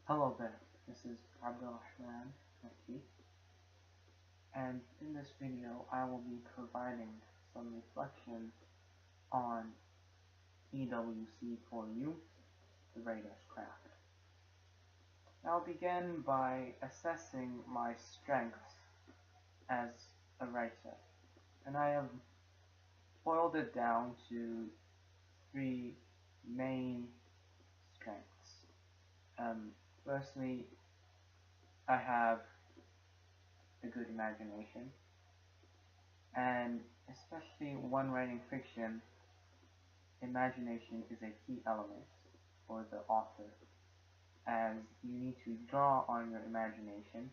Hello there, this is Abdulrahman Maki, and in this video I will be providing some reflection on EWC4U, the writer's craft. I'll begin by assessing my strengths as a writer, and I have boiled it down to three main strengths. Firstly, I have a good imagination, and especially when writing fiction, imagination is a key element for the author, as you need to draw on your imagination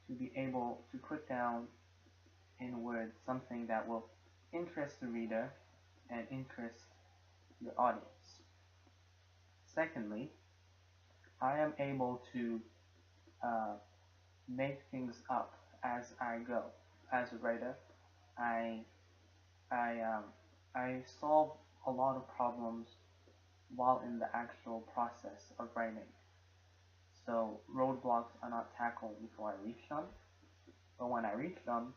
to be able to put down in words something that will interest the reader and interest your audience. Secondly, I am able to make things up as I go. As a writer, I solve a lot of problems while in the actual process of writing. So roadblocks are not tackled before I reach them, but when I reach them,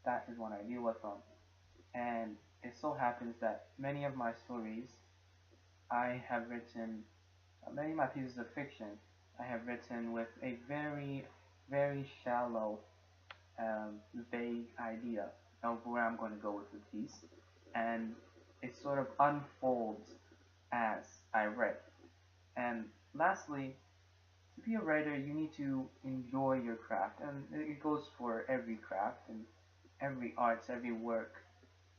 that is when I deal with them. And it so happens that many of my stories I have written, many of my pieces of fiction I have written with a very, very shallow, vague idea of where I'm going to go with the piece, and it sort of unfolds as I write. And lastly, to be a writer, you need to enjoy your craft, and it goes for every craft and every art, every work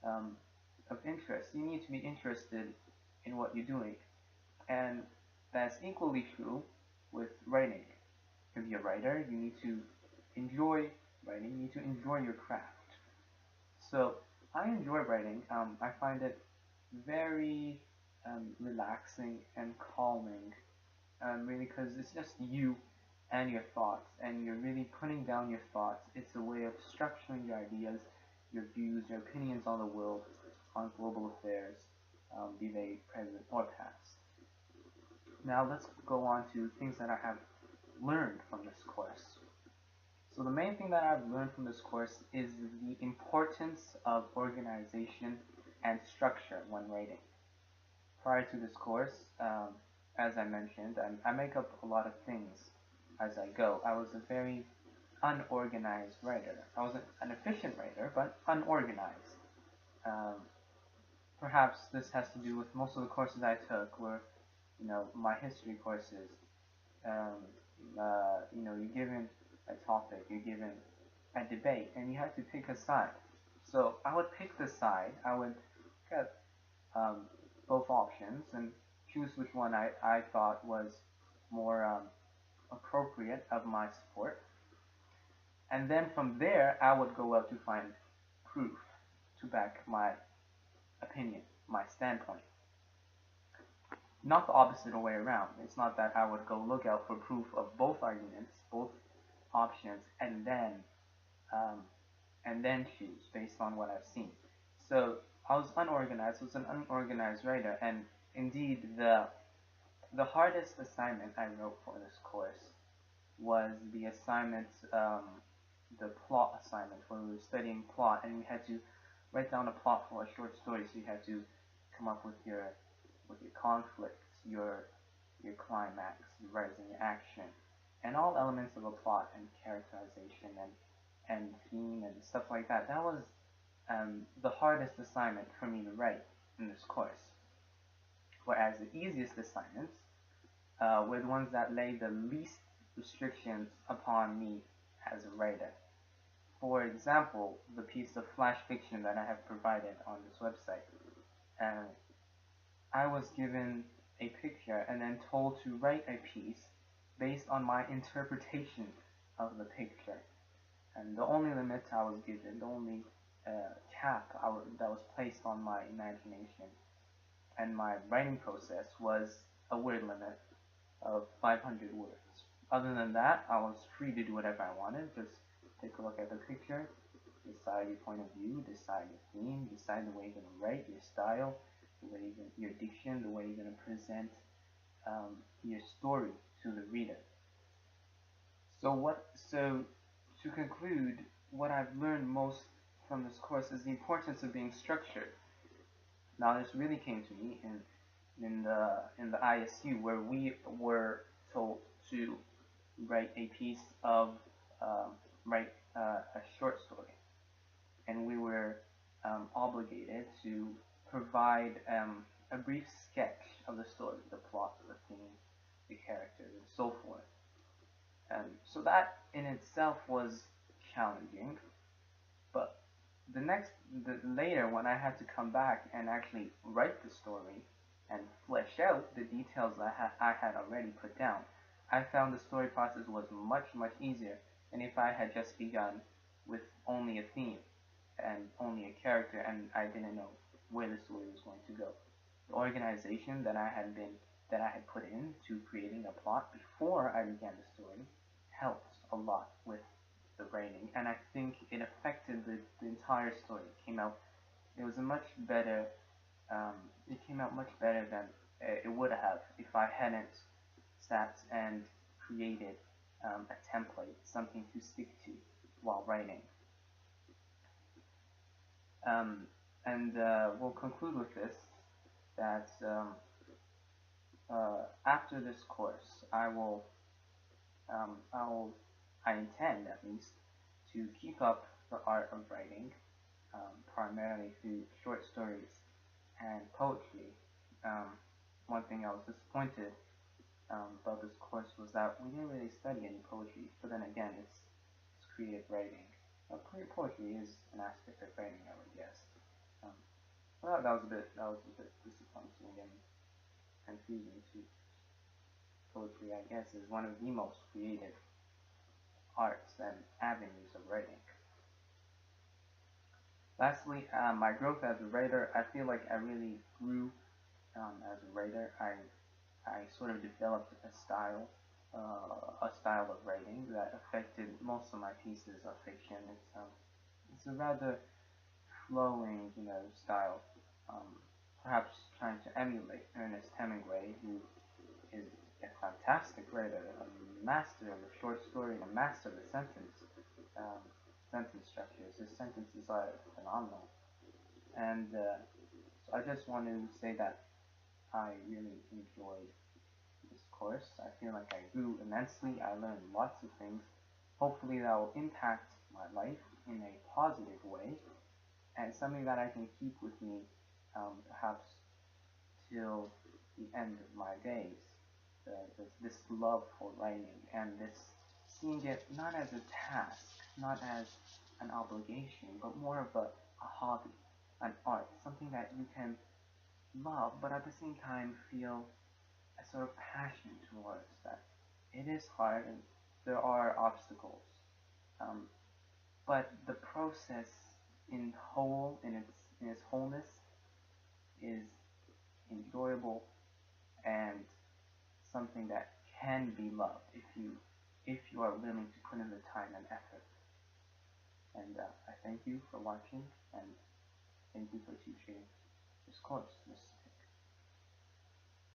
of interest. You need to be interested in what you're doing, and that's equally true with writing. To be a writer, you need to enjoy writing, you need to enjoy your craft. So I enjoy writing. I find it very relaxing and calming, really, because it's just you and your thoughts, and you're really putting down your thoughts. It's a way of structuring your ideas, your views, your opinions on the world, on global affairs, be they present or past. Now let's go on to things that I have learned from this course. So the main thing that I've learned from this course is the importance of organization and structure when writing. Prior to this course, as I mentioned, I make up a lot of things as I go. I was a very unorganized writer. I was an efficient writer, but unorganized. Perhaps this has to do with most of the courses I took were, my history courses. You're given a topic, you're given a debate, and you have to pick a side. So I would pick the side. I would get both options and choose which one I thought was more appropriate of my support. And then from there, I would go out to find proof to back my opinion, my standpoint. Not the opposite way around. It's not that I would go look out for proof of both arguments, both options, and then choose based on what I've seen. So I was unorganized. I was an unorganized writer, and indeed the hardest assignment I wrote for this course was the assignment, the plot assignment, where we were studying plot, and we had to write down a plot for a short story. So you had to come up with your conflicts, your climax, your rising action, and all elements of a plot and characterization and theme and stuff like that. That was the hardest assignment for me to write in this course. Whereas the easiest assignments were the ones that laid the least restrictions upon me as a writer. For example, the piece of flash fiction that I have provided on this website. I was given a picture and then told to write a piece based on my interpretation of the picture. And the only limit I was given, the only cap that was placed on my imagination and my writing process was a word limit of 500 words. Other than that, I was free to do whatever I wanted. Just take a look at the picture, decide your point of view, decide your theme, decide the way you're going to write, your style, the way your diction, the way you're going to present your story to the reader. So to conclude, what I've learned most from this course is the importance of being structured. Now, this really came to me in the ISU, where we were told to write a piece of write a short story, and we were obligated to provide a brief sketch of the story, the plot, the theme, the characters, and so forth. So that in itself was challenging, but later when I had to come back and actually write the story and flesh out the details that I had already put down, I found the story process was much easier than if I had just begun with only a theme and only a character and I didn't know where the story was going to go. The organization that I had put into creating a plot before I began the story helped a lot with the writing, and I think it affected the entire story. It was a much better, it came out much better than it would have if I hadn't sat and created a template, something to stick to while writing. We'll conclude with this, that after this course, I intend, at least, to keep up the art of writing, primarily through short stories and poetry. One thing I was disappointed about this course was that we didn't really study any poetry, but then again, it's creative writing. Poetry is an aspect of writing, I would guess. Well, that was a bit disappointing and confusing too. Poetry, I guess, is one of the most creative arts and avenues of writing. Lastly, my growth as a writer, I feel like I really grew as a writer. I sort of developed a style of writing that affected most of my pieces of fiction. It's a rather flowing, style. Perhaps trying to emulate Ernest Hemingway, who is a fantastic writer, a master of the short story, a master of the sentence structures. His sentences are phenomenal. And so I just want to say that I really enjoyed this course. I feel like I grew immensely. I learned lots of things. Hopefully that will impact my life in a positive way, and something that I can keep with me perhaps till the end of my days. This love for writing, and this seeing it not as a task, not as an obligation, but more of a hobby, an art, something that you can love, but at the same time feel a sort of passion towards. That it is hard and there are obstacles, but the process in its wholeness is enjoyable and something that can be loved if you are willing to put in the time and effort. And I thank you for watching, and thank you for teaching this course, this